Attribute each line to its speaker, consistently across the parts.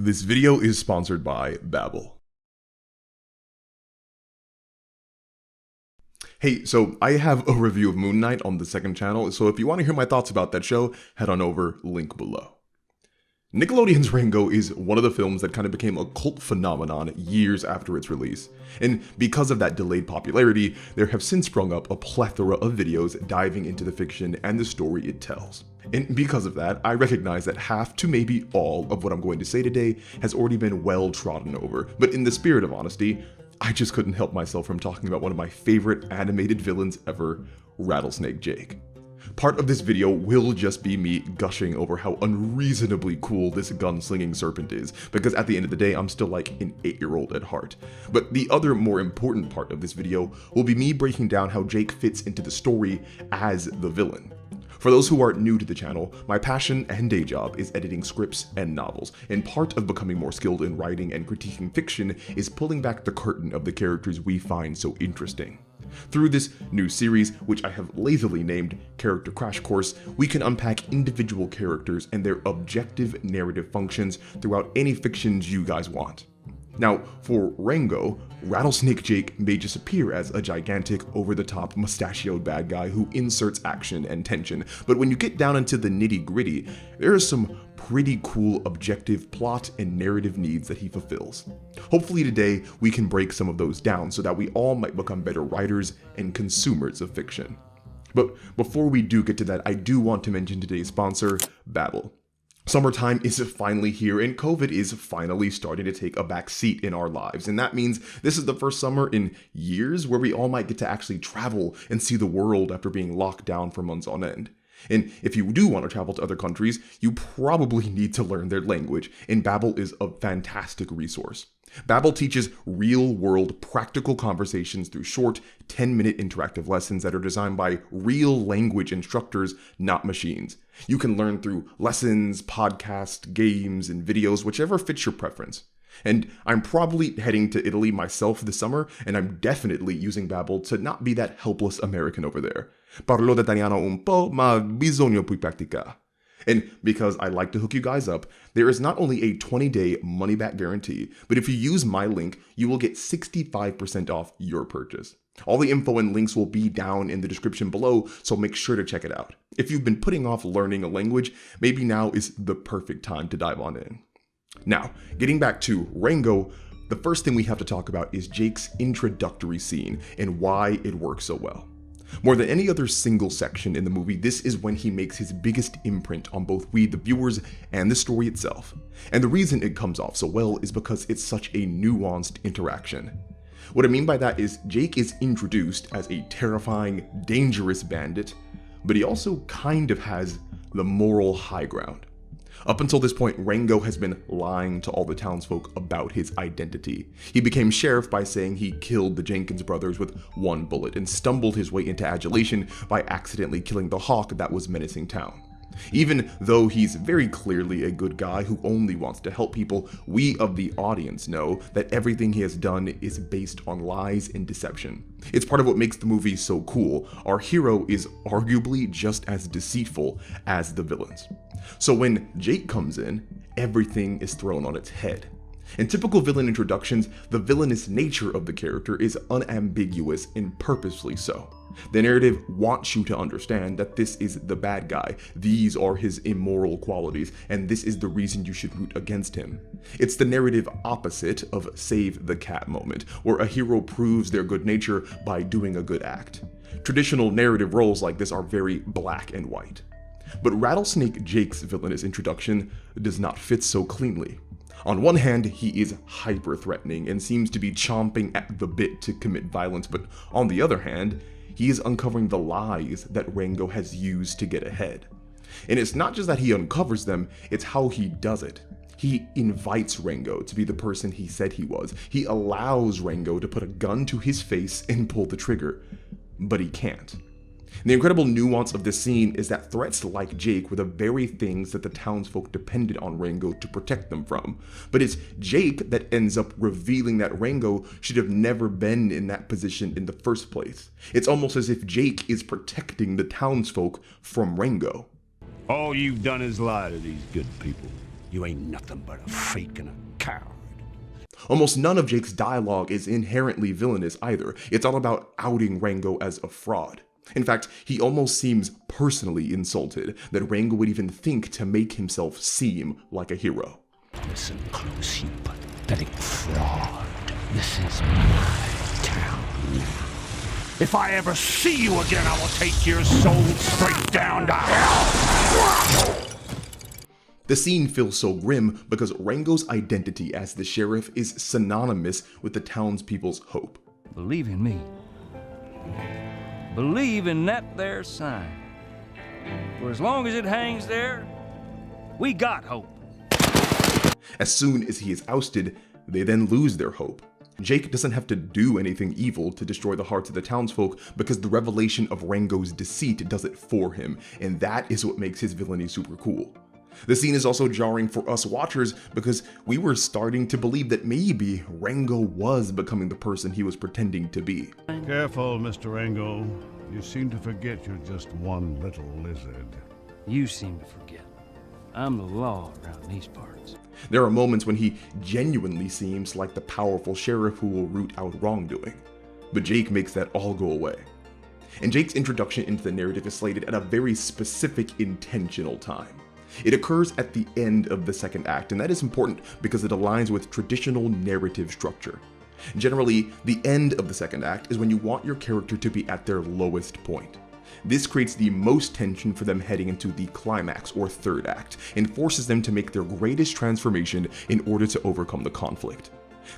Speaker 1: This video is sponsored by Babbel. Hey, so I have a review of Moon Knight on the second channel, so if you want to hear my thoughts about that show, head on over, link below. Nickelodeon's Rango is one of the films that kind of became a cult phenomenon years after its release, and because of that delayed popularity, there have since sprung up a plethora of videos diving into the fiction and the story it tells. And because of that, I recognize that half to maybe all of what I'm going to say today has already been well trodden over, but in the spirit of honesty, I just couldn't help myself from talking about one of my favorite animated villains ever, Rattlesnake Jake. Part of this video will just be me gushing over how unreasonably cool this gunslinging serpent is, because at the end of the day, I'm still like an 8-year-old at heart. But the other more important part of this video will be me breaking down how Jake fits into the story as the villain. For those who are new to the channel, my passion and day job is editing scripts and novels, and part of becoming more skilled in writing and critiquing fiction is pulling back the curtain of the characters we find so interesting. Through this new series, which I have lazily named Character Crash Course, we can unpack individual characters and their objective narrative functions throughout any fictions you guys want. Now, for Rango, Rattlesnake Jake may just appear as a gigantic, over-the-top, mustachioed bad guy who inserts action and tension, but when you get down into the nitty-gritty, there are some pretty cool objective plot and narrative needs that he fulfills. Hopefully today, we can break some of those down so that we all might become better writers and consumers of fiction. But before we do get to that, I do want to mention today's sponsor, Babbel. Summertime is finally here and COVID is finally starting to take a back seat in our lives, and that means this is the first summer in years where we all might get to actually travel and see the world after being locked down for months on end. And if you do want to travel to other countries, you probably need to learn their language, and Babbel is a fantastic resource. Babbel teaches real-world practical conversations through short, 10-minute interactive lessons that are designed by real language instructors, not machines. You can learn through lessons, podcasts, games, and videos, whichever fits your preference. And I'm probably heading to Italy myself this summer, and I'm definitely using Babbel to not be that helpless American over there. Parlo d'italiano un po', ma bisogno più pratica. And because I like to hook you guys up, there is not only a 20-day money-back guarantee, but if you use my link, you will get 65% off your purchase. All the info and links will be down in the description below, so make sure to check it out. If you've been putting off learning a language, maybe now is the perfect time to dive on in. Now, getting back to Rango, the first thing we have to talk about is Jake's introductory scene and why it works so well. More than any other single section in the movie, this is when he makes his biggest imprint on both we, the viewers, and the story itself. And the reason it comes off so well is because it's such a nuanced interaction. What I mean by that is Jake is introduced as a terrifying, dangerous bandit, but he also kind of has the moral high ground. Up until this point, Rango has been lying to all the townsfolk about his identity. He became sheriff by saying he killed the Jenkins brothers with one bullet and stumbled his way into adulation by accidentally killing the hawk that was menacing town. Even though he's very clearly a good guy who only wants to help people, we of the audience know that everything he has done is based on lies and deception. It's part of what makes the movie so cool. Our hero is arguably just as deceitful as the villains. So when Jake comes in, everything is thrown on its head. In typical villain introductions, the villainous nature of the character is unambiguous and purposefully so. The narrative wants you to understand that this is the bad guy, these are his immoral qualities, and this is the reason you should root against him. It's the narrative opposite of save the cat moment, where a hero proves their good nature by doing a good act. Traditional narrative roles like this are very black and white. But Rattlesnake Jake's villainous introduction does not fit so cleanly. On one hand, he is hyper-threatening and seems to be chomping at the bit to commit violence, but on the other hand, he is uncovering the lies that Rango has used to get ahead. And it's not just that he uncovers them, it's how he does it. He invites Rango to be the person he said he was. He allows Rango to put a gun to his face and pull the trigger, but he can't. The incredible nuance of this scene is that threats like Jake were the very things that the townsfolk depended on Rango to protect them from. But it's Jake that ends up revealing that Rango should have never been in that position in the first place. It's almost as if Jake is protecting the townsfolk from Rango.
Speaker 2: All you've done is lie to these good people. You ain't nothing but a fake and a coward.
Speaker 1: Almost none of Jake's dialogue is inherently villainous either. It's all about outing Rango as a fraud. In fact, he almost seems personally insulted that Rango would even think to make himself seem like a hero.
Speaker 2: Listen close, you pathetic fraud. This is my town. If I ever see you again, I will take your soul straight down to hell.
Speaker 1: The scene feels so grim because Rango's identity as the sheriff is synonymous with the townspeople's hope.
Speaker 3: Believe in me. Believe in that there sign. For as long as it hangs there, we got hope.
Speaker 1: As soon as he is ousted, they then lose their hope. Jake doesn't have to do anything evil to destroy the hearts of the townsfolk because the revelation of Rango's deceit does it for him, and that is what makes his villainy super cool. The scene is also jarring for us watchers because we were starting to believe that maybe Rango was becoming the person he was pretending to be.
Speaker 4: Careful, Mr. Rango. You seem to forget you're just one little lizard.
Speaker 3: You seem to forget. I'm the law around these parts.
Speaker 1: There are moments when he genuinely seems like the powerful sheriff who will root out wrongdoing. But Jake makes that all go away. And Jake's introduction into the narrative is slated at a very specific intentional time. It occurs at the end of the second act, and that is important because it aligns with traditional narrative structure. Generally, the end of the second act is when you want your character to be at their lowest point. This creates the most tension for them heading into the climax or third act, and forces them to make their greatest transformation in order to overcome the conflict.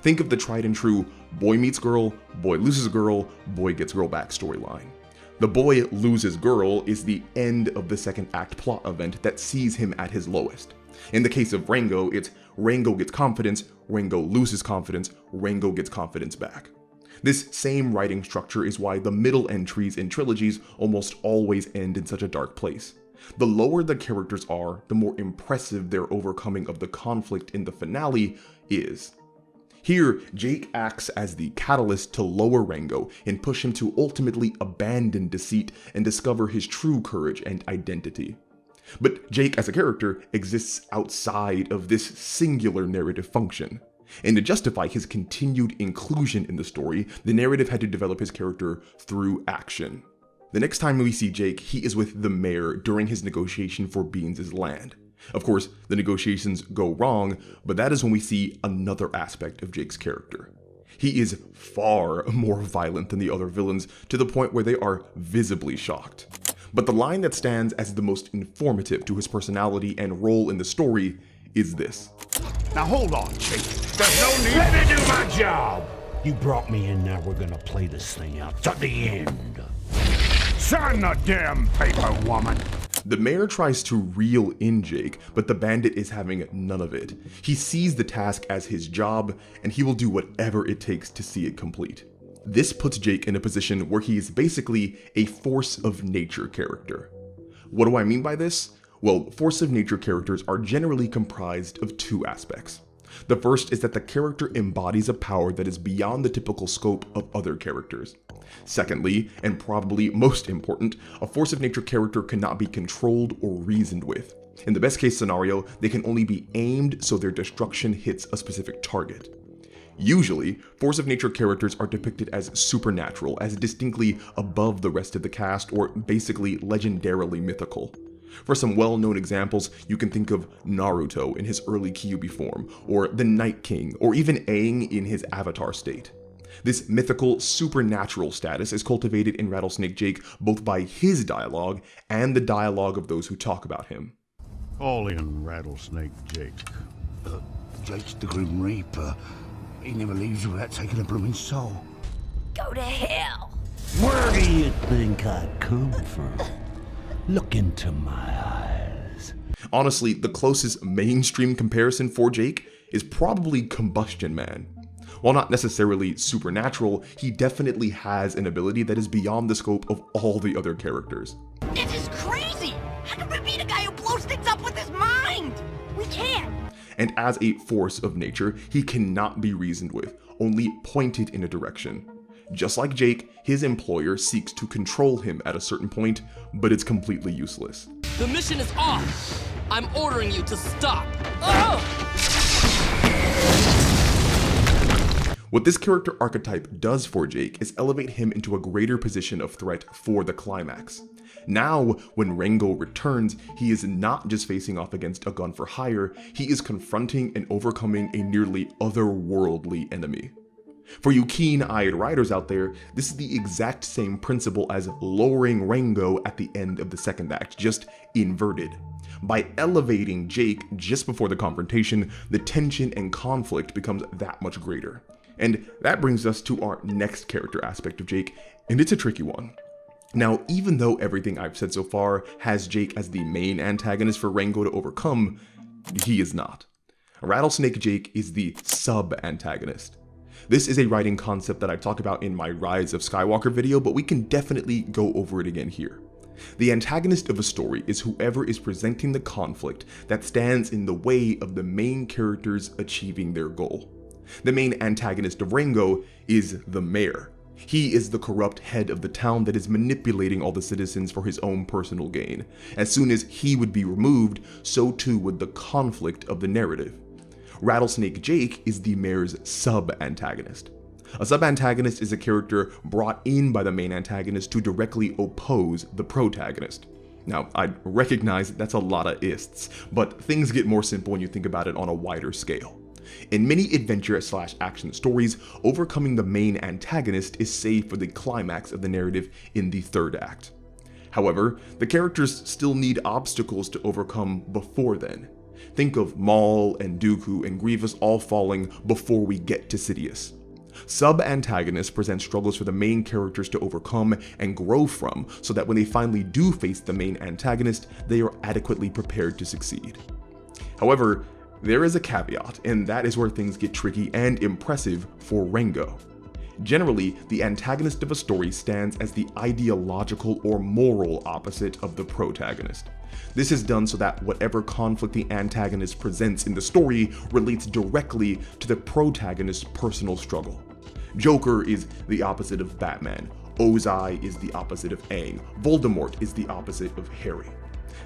Speaker 1: Think of the tried and true boy meets girl, boy loses girl, boy gets girl back storyline. The boy loses girl is the end of the second act plot event that sees him at his lowest. In the case of Rango, it's Rango gets confidence, Rango loses confidence, Rango gets confidence back. This same writing structure is why the middle entries in trilogies almost always end in such a dark place. The lower the characters are, the more impressive their overcoming of the conflict in the finale is. Here, Jake acts as the catalyst to lower Rango and push him to ultimately abandon deceit and discover his true courage and identity. But Jake as a character exists outside of this singular narrative function. And to justify his continued inclusion in the story, the narrative had to develop his character through action. The next time we see Jake, he is with the mayor during his negotiation for Beans' land. Of course, the negotiations go wrong, but that is when we see another aspect of Jake's character. He is far more violent than the other villains, to the point where they are visibly shocked. But the line that stands as the most informative to his personality and role in the story is this.
Speaker 2: Now hold on, Jake. There's no need. Let me do my job. You brought me in, now we're gonna play this thing out to the end. Sign the damn paper, woman.
Speaker 1: The mayor tries to reel in Jake, but the bandit is having none of it. He sees the task as his job, and he will do whatever it takes to see it complete. This puts Jake in a position where he is basically a force of nature character. What do I mean by this? Well, force of nature characters are generally comprised of two aspects. The first is that the character embodies a power that is beyond the typical scope of other characters. Secondly, and probably most important, a force of nature character cannot be controlled or reasoned with. In the best case scenario, they can only be aimed so their destruction hits a specific target. Usually, force of nature characters are depicted as supernatural, as distinctly above the rest of the cast, or basically legendarily mythical. For some well-known examples, you can think of Naruto in his early Kyuubi form, or the Night King, or even Aang in his Avatar state. This mythical, supernatural status is cultivated in Rattlesnake Jake both by his dialogue and the dialogue of those who talk about him.
Speaker 4: Call in Rattlesnake Jake.
Speaker 2: Jake's the Grim Reaper. He never leaves without taking a blooming soul.
Speaker 5: Go to hell.
Speaker 2: Where do you think I come from? Look into my eyes.
Speaker 1: Honestly, the closest mainstream comparison for Jake is probably Combustion Man. While not necessarily supernatural, he definitely has an ability that is beyond the scope of all the other characters.
Speaker 5: This is crazy! How can we beat a guy who blows things up with his mind? We can't!
Speaker 1: And as a force of nature, he cannot be reasoned with, only pointed in a direction. Just like Jake, his employer seeks to control him at a certain point, but it's completely useless.
Speaker 6: The mission is off. I'm ordering you to stop. Oh!
Speaker 1: What this character archetype does for Jake is elevate him into a greater position of threat for the climax. Now, when Rengo returns, he is not just facing off against a gun for hire, he is confronting and overcoming a nearly otherworldly enemy. For you keen-eyed writers out there, this is the exact same principle as lowering Rengo at the end of the second act, just inverted. By elevating Jake just before the confrontation, the tension and conflict becomes that much greater. And that brings us to our next character aspect of Jake, and it's a tricky one. Now, even though everything I've said so far has Jake as the main antagonist for Rengo to overcome, he is not. Rattlesnake Jake is the sub-antagonist. This is a writing concept that I talk about in my Rise of Skywalker video, but we can definitely go over it again here. The antagonist of a story is whoever is presenting the conflict that stands in the way of the main characters achieving their goal. The main antagonist of Rengo is the mayor. He is the corrupt head of the town that is manipulating all the citizens for his own personal gain. As soon as he would be removed, so too would the conflict of the narrative. Rattlesnake Jake is the mayor's sub-antagonist. A sub-antagonist is a character brought in by the main antagonist to directly oppose the protagonist. Now, I recognize that's a lot of ists, but things get more simple when you think about it on a wider scale. In many adventure/action stories, overcoming the main antagonist is saved for the climax of the narrative in the third act. However, the characters still need obstacles to overcome before then. Think of Maul and Dooku and Grievous all falling before we get to Sidious. Sub-antagonists present struggles for the main characters to overcome and grow from, so that when they finally do face the main antagonist, they are adequately prepared to succeed. However, there is a caveat, and that is where things get tricky and impressive for Rengo. Generally, the antagonist of a story stands as the ideological or moral opposite of the protagonist. This is done so that whatever conflict the antagonist presents in the story relates directly to the protagonist's personal struggle. Joker is the opposite of Batman, Ozai is the opposite of Aang, Voldemort is the opposite of Harry.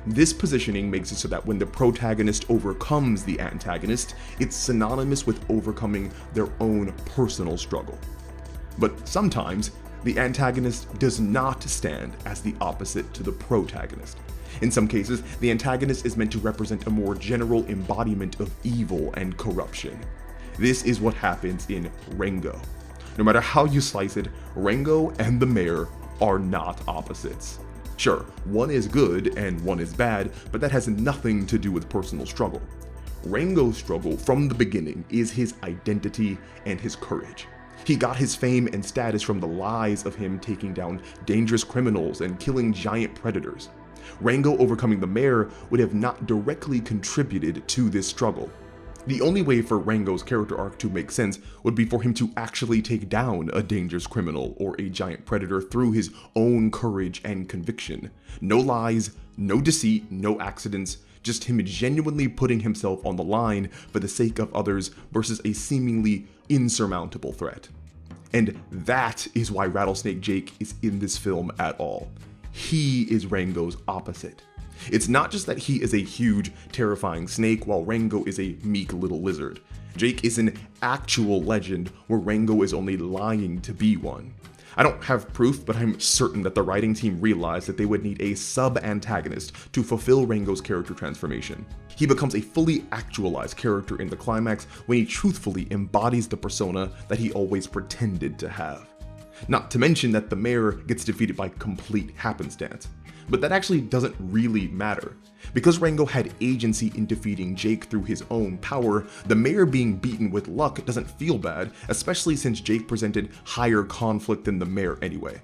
Speaker 1: This positioning makes it so that when the protagonist overcomes the antagonist, it's synonymous with overcoming their own personal struggle. But sometimes, the antagonist does not stand as the opposite to the protagonist. In some cases, the antagonist is meant to represent a more general embodiment of evil and corruption. This is what happens in Rengo. No matter how you slice it, Rengo and the mayor are not opposites. Sure, one is good and one is bad, but that has nothing to do with personal struggle. Rengo's struggle from the beginning is his identity and his courage. He got his fame and status from the lies of him taking down dangerous criminals and killing giant predators. Rengo overcoming the mayor would have not directly contributed to this struggle. The only way for Rengo's character arc to make sense would be for him to actually take down a dangerous criminal or a giant predator through his own courage and conviction. No lies, no deceit, no accidents, just him genuinely putting himself on the line for the sake of others versus a seemingly insurmountable threat. And that is why Rattlesnake Jake is in this film at all. He is Rengo's opposite. It's not just that he is a huge, terrifying snake while Rengo is a meek little lizard. Jake is an actual legend where Rengo is only lying to be one. I don't have proof, but I'm certain that the writing team realized that they would need a sub-antagonist to fulfill Rengo's character transformation. He becomes a fully actualized character in the climax when he truthfully embodies the persona that he always pretended to have. Not to mention that the mayor gets defeated by complete happenstance. But that actually doesn't really matter. Because Rengo had agency in defeating Jake through his own power, the mayor being beaten with luck doesn't feel bad, especially since Jake presented higher conflict than the mayor anyway.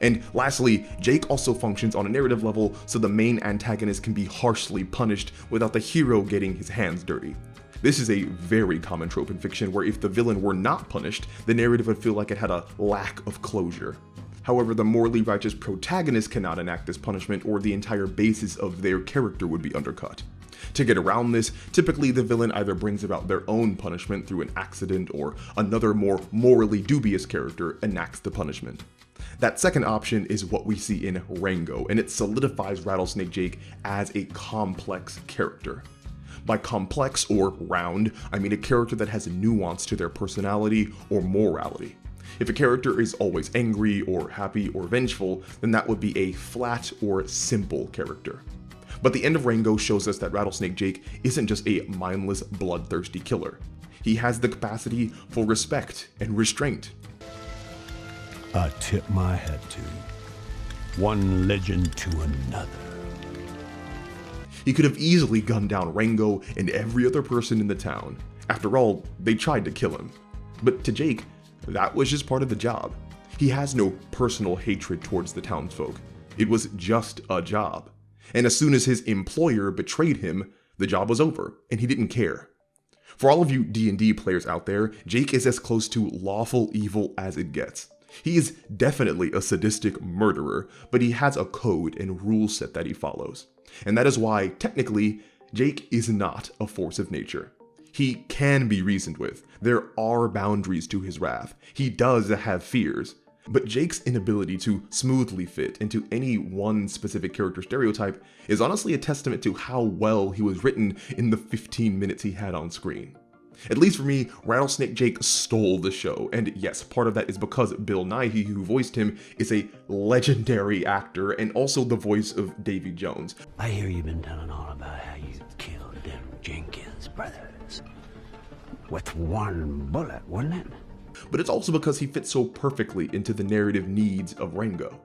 Speaker 1: And lastly, Jake also functions on a narrative level so the main antagonist can be harshly punished without the hero getting his hands dirty. This is a very common trope in fiction where if the villain were not punished, the narrative would feel like it had a lack of closure. However, the morally righteous protagonist cannot enact this punishment or the entire basis of their character would be undercut. To get around this, typically the villain either brings about their own punishment through an accident, or another more morally dubious character enacts the punishment. That second option is what we see in Rango, and it solidifies Rattlesnake Jake as a complex character. By complex or round, I mean a character that has nuance to their personality or morality. If a character is always angry or happy or vengeful, then that would be a flat or simple character. But the end of Rango shows us that Rattlesnake Jake isn't just a mindless, bloodthirsty killer. He has the capacity for respect and restraint.
Speaker 2: I tip my hat to one legend to another.
Speaker 1: He could have easily gunned down Rango and every other person in the town. After all, they tried to kill him. But to Jake, that was just part of the job. He has no personal hatred towards the townsfolk. It was just a job. And as soon as his employer betrayed him, the job was over, and he didn't care. For all of you D&D players out there, Jake is as close to lawful evil as it gets. He is definitely a sadistic murderer, but he has a code and rule set that he follows. And that is why, technically, Jake is not a force of nature. He can be reasoned with. There are boundaries to his wrath. He does have fears. But Jake's inability to smoothly fit into any one specific character stereotype is honestly a testament to how well he was written in the 15 minutes he had on screen. At least for me, Rattlesnake Jake stole the show, and yes, part of that is because Bill Nighy, who voiced him, is a legendary actor and also the voice of Davy Jones.
Speaker 2: I hear you've been telling all about how you killed them Jenkins brothers. With one bullet, wasn't it?
Speaker 1: But it's also because he fits so perfectly into the narrative needs of Rango.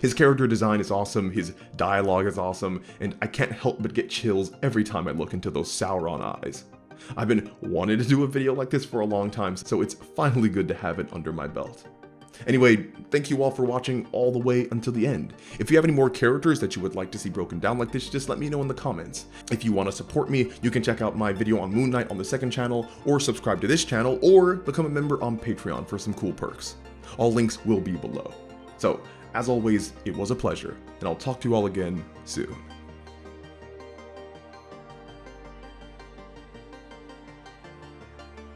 Speaker 1: His character design is awesome, his dialogue is awesome, and I can't help but get chills every time I look into those Sauron eyes. I've been wanting to do a video like this for a long time, so it's finally good to have it under my belt. Anyway, thank you all for watching all the way until the end. If you have any more characters that you would like to see broken down like this, just let me know in the comments. If you want to support me, you can check out my video on Moon Knight on the second channel, or subscribe to this channel, or become a member on Patreon for some cool perks. All links will be below. So, as always, it was a pleasure, and I'll talk to you all again soon.